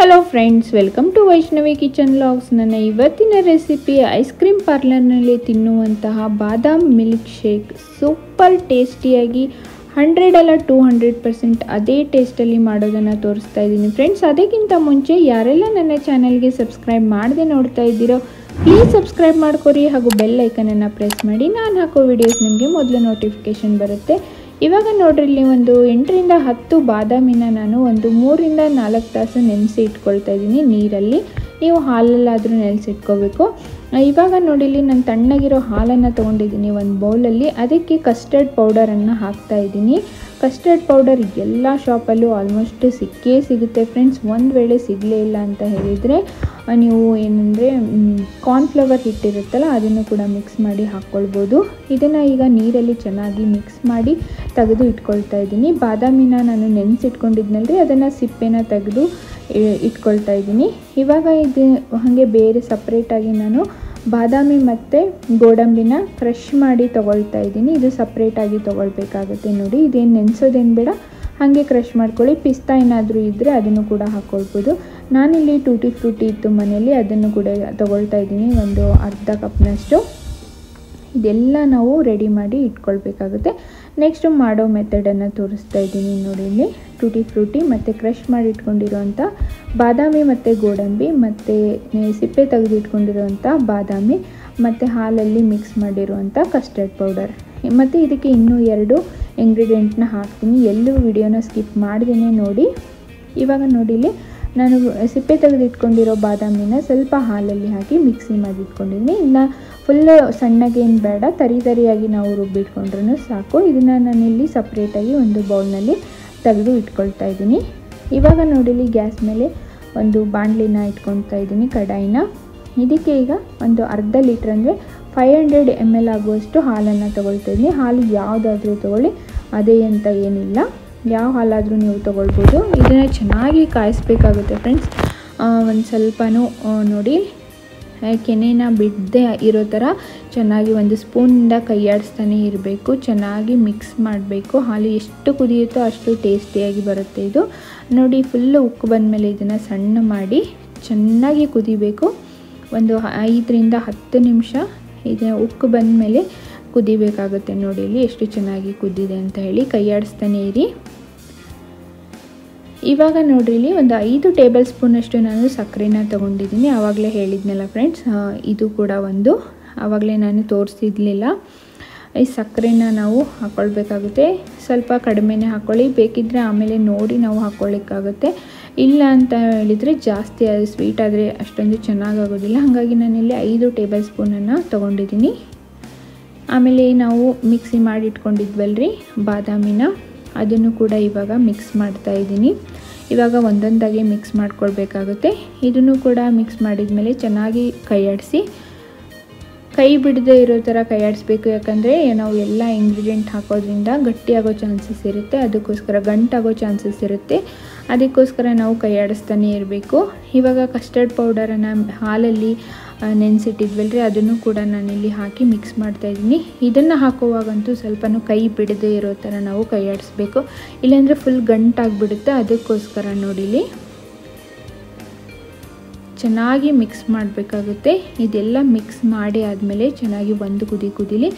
Hello friends, welcome to Vaishnavi kitchen vlogs. ನನ್ನ ಇವತ್ತಿನ recipe ice cream ಪಾರ್ಲರ್ನಲ್ಲಿ ತಿನ್ನುವಂತಹ ಬಾದಾಮ್ ಮಿಲ್ಕ್ ಶೇಕ್. ಸೂಪರ್ ಟೇಸ್ಟಿಯಾಗಿ 100 ಅಲ್ಲ 200% ಅದೇ ಟೇಸ್ಟಲ್ಲಿ ಮಾಡೋದನ್ನು ತೋರಿಸ್ತಾ ಇದ್ದೀನಿ ಫ್ರೆಂಡ್ಸ್. ಅದಕ್ಕಿಂತ ಮುಂಚೆ ಯಾರೆಲ್ಲ ನನ್ನ ಚಾನಲ್ಗೆ ಸಬ್ಸ್ಕ್ರೈಬ್ ಮಾಡದೆ ನೋಡ್ತಾ ಇದ್ದೀರೋ ಪ್ಲೀಸ್ ಸಬ್ಸ್ಕ್ರೈಬ್ ಮಾಡ್ಕೊರಿ ಹಾಗೂ ಬೆಲ್ ಐಕನನ್ನು ಪ್ರೆಸ್ ಮಾಡಿ. ನಾನು ಹಾಕೋ ವಿಡಿಯೋಸ್ ನಿಮಗೆ ಮೊದಲು ನೋಟಿಫಿಕೇಷನ್ ಬರುತ್ತೆ. ಇವಾಗ ನೋಡ್ರಿ, ಇಲ್ಲಿ ಒಂದು 8 ರಿಂದ 10 ಬಾದಾಮಿನ ನಾನು ಒಂದು 3 ರಿಂದ 4 ತಾಸು ನೆನೆಸಿ ಇಟ್ಕೊಳ್ತಾ ಇದ್ದೀನಿ ನೀರಲ್ಲಿ. ನೀವು ಹಾಲಲ್ಲಾದರೂ ನೆನೆಸಿಟ್ಕೋಬೇಕು. ಇವಾಗ ನೋಡಿ, ಇಲ್ಲಿ ನಾನು ತಣ್ಣಗಿರೋ ಹಾಲನ್ನು ತೊಗೊಂಡಿದ್ದೀನಿ ಒಂದು ಬೌಲಲ್ಲಿ. ಅದಕ್ಕೆ ಕಸ್ಟರ್ಡ್ ಪೌಡರನ್ನು ಹಾಕ್ತಾ ಇದ್ದೀನಿ. ಕಸ್ಟರ್ಡ್ ಪೌಡರ್ ಎಲ್ಲ ಶಾಪಲ್ಲೂ ಆಲ್ಮೋಸ್ಟ್ ಸಿಕ್ಕೇ ಸಿಗುತ್ತೆ ಫ್ರೆಂಡ್ಸ್. ಒಂದು ವೇಳೆ ಸಿಗಲೇ ಇಲ್ಲ ಅಂತ ಹೇಳಿದರೆ ನೀವು ಏನಂದರೆ ಕಾರ್ನ್ಫ್ಲವರ್ ಹಿಟ್ಟಿರುತ್ತಲ್ಲ ಅದನ್ನು ಕೂಡ ಮಿಕ್ಸ್ ಮಾಡಿ ಹಾಕ್ಕೊಳ್ಬೋದು. ಇದನ್ನು ಈಗ ನೀರಲ್ಲಿ ಚೆನ್ನಾಗಿ ಮಿಕ್ಸ್ ಮಾಡಿ ತೆಗೆದು ಇಟ್ಕೊಳ್ತಾ ಇದ್ದೀನಿ. ಬಾದಾಮಿನ ನಾನು ನೆನೆಸಿಟ್ಕೊಂಡಿದ್ನಲ್ರಿ, ಅದನ್ನು ಸಿಪ್ಪೆನ ತೆಗೆದು ಇಟ್ಕೊಳ್ತಾ ಇದ್ದೀನಿ. ಇವಾಗ ಇದು ಹಾಗೆ ಬೇರೆ ಸಪ್ರೇಟಾಗಿ ನಾನು ಬಾದಾಮಿ ಮತ್ತು ಗೋಡಂಬಿನ ಕ್ರಷ್ ಮಾಡಿ ತೊಗೊಳ್ತಾ ಇದ್ದೀನಿ. ಇದು ಸಪ್ರೇಟಾಗಿ ತೊಗೊಳ್ಬೇಕಾಗುತ್ತೆ ನೋಡಿ. ಇದೇನು ನೆನೆಸೋದೇನು ಬೇಡ, ಹಾಗೆ ಕ್ರಷ್ ಮಾಡ್ಕೊಳ್ಳಿ. ಪಿಸ್ತಾ ಏನಾದರೂ ಇದ್ದರೆ ಅದನ್ನು ಕೂಡ ಹಾಕ್ಕೊಳ್ಬೋದು. ನಾನಿಲ್ಲಿ ಟೂಟಿ ಫ್ರೂಟಿ ಇತ್ತು ಮನೆಯಲ್ಲಿ, ಅದನ್ನು ಕೂಡ ತೊಗೊಳ್ತಾ ಇದ್ದೀನಿ, ಒಂದು ಅರ್ಧ ಕಪ್ನಷ್ಟು. ಇದೆಲ್ಲ ನಾವು ರೆಡಿ ಮಾಡಿ ಇಟ್ಕೊಳ್ಬೇಕಾಗುತ್ತೆ. ನೆಕ್ಸ್ಟು ಮಾಡೋ ಮೆಥಡನ್ನು ತೋರಿಸ್ತಾ ಇದ್ದೀನಿ ನೋಡಿ. ಇಲ್ಲಿ ಟೂಟಿ ಫ್ರೂಟಿ ಮತ್ತು ಕ್ರಷ್ ಮಾಡಿ ಇಟ್ಕೊಂಡಿರೋವಂಥ ಬಾದಾಮಿ ಮತ್ತು ಗೋಡಂಬಿ ಮತ್ತು ಸಿಪ್ಪೆ ತೆಗೆದು ಇಟ್ಕೊಂಡಿರೋವಂಥ ಬಾದಾಮಿ ಮತ್ತು ಹಾಲಲ್ಲಿ ಮಿಕ್ಸ್ ಮಾಡಿರುವಂಥ ಕಸ್ಟರ್ಡ್ ಪೌಡರ್ ಮತ್ತು ಇದಕ್ಕೆ ಇನ್ನೂ 2 ಇಂಗ್ರೀಡಿಯೆಂಟ್ನ ಹಾಕ್ತೀನಿ. ಎಲ್ಲೂ ವಿಡಿಯೋನ ಸ್ಕಿಪ್ ಮಾಡ್ದೇ ನೋಡಿ. ಇವಾಗ ನೋಡಿ, ಇಲ್ಲಿ ನಾನು ಸಿಪ್ಪೆ ತೆಗೆದಿಟ್ಕೊಂಡಿರೋ ಬಾದಾಮಿನ ಸ್ವಲ್ಪ ಹಾಲಲ್ಲಿ ಹಾಕಿ ಮಿಕ್ಸಿ ಮಾಡಿ ಇಟ್ಕೊಂಡಿದ್ದೀನಿ. ಇನ್ನು ಫುಲ್ಲು ಸಣ್ಣಗೇನು ಬೇಡ, ತರಿಯಾಗಿ ನಾವು ರುಬ್ಬಿಟ್ಕೊಂಡ್ರೂ ಸಾಕು. ಇದನ್ನು ನಾನಿಲ್ಲಿ ಸಪ್ರೇಟಾಗಿ ಒಂದು ಬೌಲ್ನಲ್ಲಿ ತೆಗೆದು ಇಟ್ಕೊಳ್ತಾ ಇದ್ದೀನಿ. ಇವಾಗ ನೋಡಿಲಿ, ಗ್ಯಾಸ್ ಮೇಲೆ ಒಂದು ಬಾಣಲಿನ ಇಟ್ಕೊಳ್ತಾ ಇದ್ದೀನಿ, ಕಡಾಯಿನ. ಇದಕ್ಕೆ ಈಗ ಒಂದು ಅರ್ಧ ಲೀಟ್ರ್ ಅಂದರೆ 500 ml ಆಗುವಷ್ಟು ಹಾಲನ್ನು ತೊಗೊಳ್ತಾ ಇದ್ದೀನಿ. ಹಾಲು ಯಾವುದಾದ್ರೂ ತೊಗೊಳ್ಳಿ, ಅದೇ ಅಂತ ಏನಿಲ್ಲ, ಯಾವ ಹಾಲಾದರೂ ನೀವು ತೊಗೊಳ್ಬೋದು. ಇದನ್ನು ಚೆನ್ನಾಗಿ ಕಾಯಿಸ್ಬೇಕಾಗುತ್ತೆ ಫ್ರೆಂಡ್ಸ್. ಒಂದು ಸ್ವಲ್ಪನೂ ನೋಡಿ ಕೆನೆನ ಬಿಡದೆ ಇರೋ ಥರ ಚೆನ್ನಾಗಿ ಒಂದು ಸ್ಪೂನಿಂದ ಕೈಯಾಡಿಸ್ತಾನೆ ಇರಬೇಕು. ಚೆನ್ನಾಗಿ ಮಿಕ್ಸ್ ಮಾಡಬೇಕು. ಹಾಲು ಎಷ್ಟು ಕುದಿಯುತ್ತೋ ಅಷ್ಟು ಟೇಸ್ಟಿಯಾಗಿ ಬರುತ್ತೆ ಇದು ನೋಡಿ. ಫುಲ್ಲು ಉಕ್ಕು ಬಂದಮೇಲೆ ಇದನ್ನು ಸಣ್ಣ ಮಾಡಿ ಚೆನ್ನಾಗಿ ಕುದಿಬೇಕು. ಒಂದು 5 ರಿಂದ 10 ನಿಮಿಷ ಇದನ್ನು ಉಕ್ಕು ಬಂದಮೇಲೆ ಕುದಿಬೇಕಾಗುತ್ತೆ ನೋಡಿ. ಇಲ್ಲಿ ಎಷ್ಟು ಚೆನ್ನಾಗಿ ಕುದ್ದಿದೆ ಅಂತ ಹೇಳಿ ಕೈಯಾಡಿಸ್ತಾನೆ ಇರಿ. ಇವಾಗ ನೋಡ್ರಿ, ಇಲ್ಲಿ ಒಂದು 5 ಟೇಬಲ್ ಸ್ಪೂನಷ್ಟು ನಾನು ಸಕ್ಕರೆನ ತೊಗೊಂಡಿದ್ದೀನಿ. ಆವಾಗಲೇ ಹೇಳಿದ್ನಲ್ಲ ಫ್ರೆಂಡ್ಸ್, ಇದು ಕೂಡ ಒಂದು ಆವಾಗಲೇ ನಾನು ತೋರಿಸಿದ್ಲಿಲ್ಲ. ಈ ಸಕ್ಕರೆನ ನಾವು ಹಾಕ್ಕೊಳ್ಬೇಕಾಗುತ್ತೆ. ಸ್ವಲ್ಪ ಕಡಿಮೆನೇ ಹಾಕ್ಕೊಳ್ಳಿ, ಬೇಕಿದ್ದರೆ ಆಮೇಲೆ ನೋಡಿ ನಾವು ಹಾಕ್ಕೊಳ್ಳಿಕ್ಕಾಗುತ್ತೆ. ಇಲ್ಲ ಅಂತ ಹೇಳಿದರೆ ಜಾಸ್ತಿ ಸ್ವೀಟ್ ಆದರೆ ಅಷ್ಟೊಂದು ಚೆನ್ನಾಗಾಗೋದಿಲ್ಲ. ಹಾಗಾಗಿ ನಾನಿಲ್ಲಿ 5 ಟೇಬಲ್ ಸ್ಪೂನನ್ನು ತೊಗೊಂಡಿದ್ದೀನಿ. ಆಮೇಲೆ ನಾವು ಮಿಕ್ಸಿ ಮಾಡಿ ಇಟ್ಕೊಂಡಿದ್ವಲ್ರಿ ಬಾದಾಮಿನ, ಅದನ್ನು ಕೂಡ ಇವಾಗ ಮಿಕ್ಸ್ ಮಾಡ್ತಾ ಇದ್ದೀನಿ. ಇವಾಗ ಒಂದೊಂದಾಗಿ ಮಿಕ್ಸ್ ಮಾಡ್ಕೊಳ್ಬೇಕಾಗುತ್ತೆ. ಇದನ್ನು ಕೂಡ ಮಿಕ್ಸ್ ಮಾಡಿದ ಮೇಲೆ ಚೆನ್ನಾಗಿ ಕೈಯಾಡಿಸಿ, ಕೈ ಬಿಡದೆ ಇರೋ ಥರ ಕೈಯಾಡಿಸ್ಬೇಕು. ಯಾಕಂದರೆ ನಾವು ಎಲ್ಲ ಇಂಗ್ರೀಡಿಯೆಂಟ್ ಹಾಕೋದ್ರಿಂದ ಗಟ್ಟಿಯಾಗೋ ಚಾನ್ಸಸ್ ಇರುತ್ತೆ, ಅದಕ್ಕೋಸ್ಕರ ಗಂಟಾಗೋ ಚಾನ್ಸಸ್ ಇರುತ್ತೆ. ಅದಕ್ಕೋಸ್ಕರ ನಾವು ಕೈಯಾಡಿಸ್ತಾನೆ ಇರಬೇಕು. ಇವಾಗ ಕಸ್ಟರ್ಡ್ ಪೌಡರನ್ನು ಹಾಲಲ್ಲಿ ನೆನೆಸಿಟ್ಟಿದ್ವಲ್ರಿ, ಅದನ್ನು ಕೂಡ ನಾನಿಲ್ಲಿ ಹಾಕಿ ಮಿಕ್ಸ್ ಮಾಡ್ತಾಯಿದ್ದೀನಿ. ಇದನ್ನು ಹಾಕುವಾಗಂತೂ ಸ್ವಲ್ಪನೂ ಕೈ ಬಿಡದೆ ಇರೋ ಥರ ನಾವು ಕೈಯಾಡಿಸ್ಬೇಕು, ಇಲ್ಲಾಂದರೆ ಫುಲ್ ಗಂಟಾಗಿಬಿಡುತ್ತೆ. ಅದಕ್ಕೋಸ್ಕರ ನೋಡಿಲಿ ಚೆನ್ನಾಗಿ ಮಿಕ್ಸ್ ಮಾಡಬೇಕಾಗುತ್ತೆ. ಇದೆಲ್ಲ ಮಿಕ್ಸ್ ಮಾಡಿ ಆದಮೇಲೆ ಚೆನ್ನಾಗಿ ಒಂದು ಕುದಿಲಿ.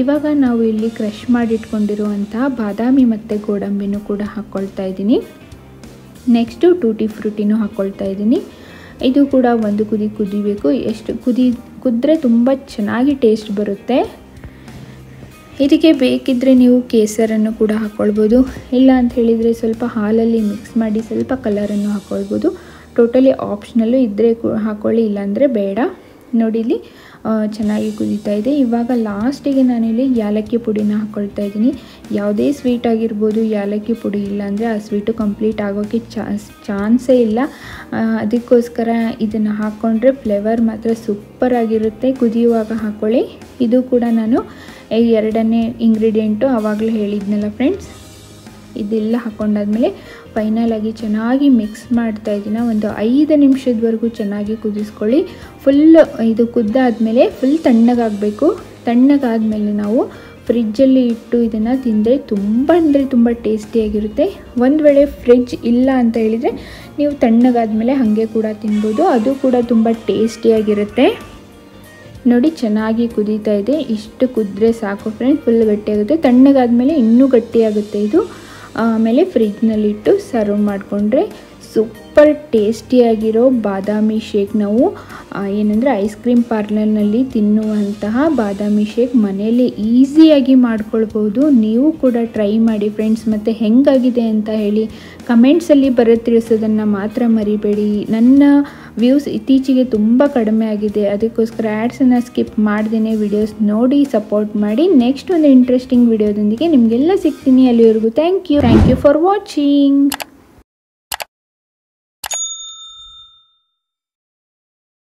ಇವಾಗ ನಾವು ಇಲ್ಲಿ ಕ್ರಷ್ ಮಾಡಿಟ್ಕೊಂಡಿರುವಂತಹ ಬಾದಾಮಿ ಮತ್ತು ಗೋಡಂಬಿನೂ ಕೂಡ ಹಾಕ್ಕೊಳ್ತಾ ಇದ್ದೀನಿ. ನೆಕ್ಸ್ಟು ಟೂಟಿ ಫ್ರೂಟಿನೂ ಹಾಕ್ಕೊಳ್ತಾ ಇದ್ದೀನಿ. ಇದು ಕೂಡ ಒಂದು ಕುದಿಬೇಕು. ಎಷ್ಟು ಕುದ್ರೆ ತುಂಬ ಚೆನ್ನಾಗಿ ಟೇಸ್ಟ್ ಬರುತ್ತೆ. ಇದಕ್ಕೆ ಬೇಕಿದ್ದರೆ ನೀವು ಕೇಸರನ್ನು ಕೂಡ ಹಾಕ್ಕೊಳ್ಬೋದು. ಇಲ್ಲ ಅಂತ ಹೇಳಿದರೆ ಸ್ವಲ್ಪ ಹಾಲಲ್ಲಿ ಮಿಕ್ಸ್ ಮಾಡಿ ಸ್ವಲ್ಪ ಕಲರನ್ನು ಹಾಕ್ಕೊಳ್ಬೋದು. ಟೋಟಲಿ ಆಪ್ಷನಲ್ಲು ಇದ್ದರೆ ಹಾಕ್ಕೊಳ್ಳಿ, ಇಲ್ಲಾಂದರೆ ಬೇಡ. ನೋಡಿ, ಇಲ್ಲಿ ಚೆನ್ನಾಗಿ ಕುದೀತಾ ಇದೆ. ಇವಾಗ ಲಾಸ್ಟಿಗೆ ನಾನಿಲ್ಲಿ ಏಲಕ್ಕಿ ಪುಡಿನ ಹಾಕ್ಕೊಳ್ತಾ ಇದ್ದೀನಿ. ಯಾವುದೇ ಸ್ವೀಟ್ ಆಗಿರ್ಬೋದು, ಏಲಕ್ಕಿ ಪುಡಿ ಇಲ್ಲಾಂದರೆ ಆ ಸ್ವೀಟು ಕಂಪ್ಲೀಟ್ ಆಗೋಕ್ಕೆ ಚಾನ್ಸೇ ಇಲ್ಲ. ಅದಕ್ಕೋಸ್ಕರ ಇದನ್ನು ಹಾಕ್ಕೊಂಡ್ರೆ ಫ್ಲೇವರ್ ಮಾತ್ರ ಸೂಪರಾಗಿರುತ್ತೆ. ಕುದಿಯುವಾಗ ಹಾಕ್ಕೊಳ್ಳಿ. ಇದು ಕೂಡ ನಾನು 2ನೇ ಇಂಗ್ರೀಡಿಯೆಂಟು ಆವಾಗಲೇ ಹೇಳಿದ್ನಲ್ಲ ಫ್ರೆಂಡ್ಸ್. ಇದೆಲ್ಲ ಹಾಕ್ಕೊಂಡಾದ್ಮೇಲೆ ಫೈನಲಾಗಿ ಚೆನ್ನಾಗಿ ಮಿಕ್ಸ್ ಮಾಡ್ತಾ ಇದ್ದೀನಿ. ಒಂದು 5 ನಿಮಿಷದವರೆಗೂ ಚೆನ್ನಾಗಿ ಕುದಿಸ್ಕೊಳ್ಳಿ. ಫುಲ್ ಇದು ಕುದ್ದಾದಮೇಲೆ ಫುಲ್ ತಣ್ಣಗಾಗಬೇಕು. ತಣ್ಣಗಾದಮೇಲೆ ನಾವು ಫ್ರಿಜ್ಜಲ್ಲಿ ಇಟ್ಟು ಇದನ್ನು ತಿಂದರೆ ತುಂಬ ಅಂದರೆ ತುಂಬ ಟೇಸ್ಟಿಯಾಗಿರುತ್ತೆ. ಒಂದು ವೇಳೆ ಫ್ರಿಜ್ ಇಲ್ಲ ಅಂತ ಹೇಳಿದರೆ ನೀವು ತಣ್ಣಗಾದ್ಮೇಲೆ ಹಾಗೆ ಕೂಡ ತಿನ್ಬೋದು, ಅದು ಕೂಡ ತುಂಬ ಟೇಸ್ಟಿಯಾಗಿರುತ್ತೆ. ನೋಡಿ ಚೆನ್ನಾಗಿ ಕುದೀತಾ ಇದೆ, ಇಷ್ಟು ಕುದ್ರೆ ಸಾಕು ಫ್ರೆಂಡ್ಸ್, ಫುಲ್ ಗಟ್ಟಿಯಾಗುತ್ತೆ. ತಣ್ಣಗಾದ್ಮೇಲೆ ಇನ್ನೂ ಗಟ್ಟಿಯಾಗುತ್ತೆ ಇದು. ಆಮೇಲೆ ಫ್ರಿಜ್ನಲ್ಲಿಟ್ಟು ಸರ್ವ್ ಮಾಡಿಕೊಂಡ್ರೆ ಸೂಪರ್ ಟೇಸ್ಟಿಯಾಗಿರೋ ಬಾದಾಮಿ ಶೇಕ್ ನಾವು ಏನಂದರೆ ಐಸ್ ಕ್ರೀಮ್ ಪಾರ್ಲರ್ನಲ್ಲಿ ತಿನ್ನುವಂತಹ ಬಾದಾಮಿ ಶೇಕ್ ಮನೆಯಲ್ಲೇ ಈಸಿಯಾಗಿ ಮಾಡ್ಕೊಳ್ಬೋದು. ನೀವು ಕೂಡ ಟ್ರೈ ಮಾಡಿ ಫ್ರೆಂಡ್ಸ್, ಮತ್ತು ಹೆಂಗಾಗಿದೆ ಅಂತ ಹೇಳಿ ಕಮೆಂಟ್ಸಲ್ಲಿ ತಿಳಿಸೋದನ್ನು ಮಾತ್ರ ಮರಿಬೇಡಿ. ನನ್ನ ವ್ಯೂಸ್ ಇತ್ತೀಚೆಗೆ ತುಂಬ ಕಡಿಮೆ ಆಗಿದೆ, ಅದಕ್ಕೋಸ್ಕರ ಆ್ಯಡ್ಸನ್ನು ಸ್ಕಿಪ್ ಮಾಡ್ದೇ ವಿಡಿಯೋಸ್ ನೋಡಿ ಸಪೋರ್ಟ್ ಮಾಡಿ. ನೆಕ್ಸ್ಟ್ ಒಂದು ಇಂಟ್ರೆಸ್ಟಿಂಗ್ ವಿಡಿಯೋದೊಂದಿಗೆ ನಿಮಗೆಲ್ಲ ಸಿಗ್ತೀನಿ. ಅಲ್ಲಿವರೆಗೂ ಥ್ಯಾಂಕ್ ಯು ಫಾರ್ ವಾಚಿಂಗ್.